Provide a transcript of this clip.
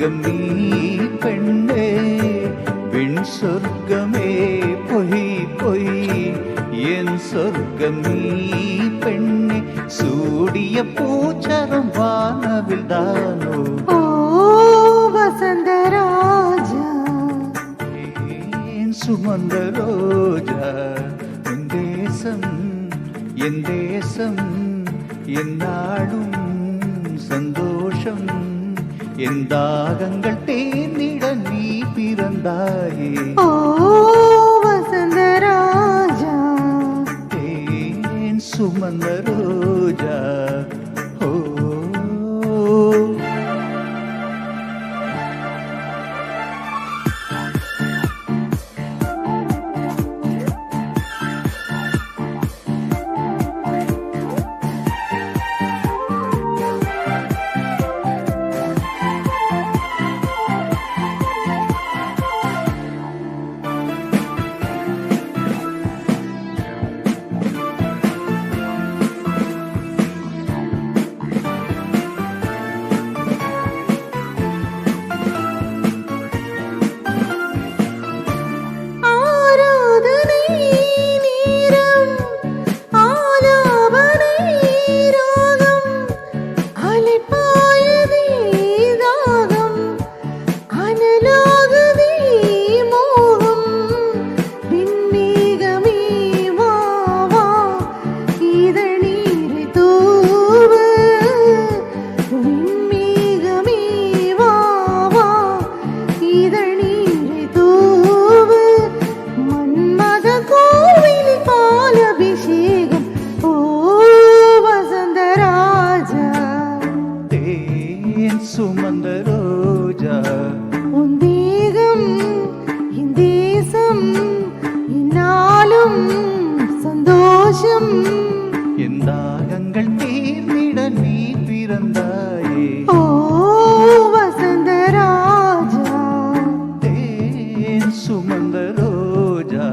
சொர்க்கம் நீ பெண்ணே, விண் சொர்க்கமே பொய் பொய். என் சொர்க்கம் நீ பெண்ணே, சூடிய பூச்சரம் வானவில் தானோ. ஓ வசந்தராஜா, ஏன் சுமந்த ரோஜா, உன் தேசம் என் தேசம், என் நாடும் சந்தோஷம். என் தாகங்கள் தேர்ந்திட நீ பிறந்தாயே. ஓ வசந்தராஜா, ஏன் சுமந்த ரோஜா. ஓ சுமந்த ரோஜா, உன் தேகம் என் தேசம், என்னாலும் சந்தோஷம். என் தாகங்கள் தீர்ந்திட நீ பிறந்தாயே. ஓ வசந்தராஜா, தேன் சுமந்த ரோஜா.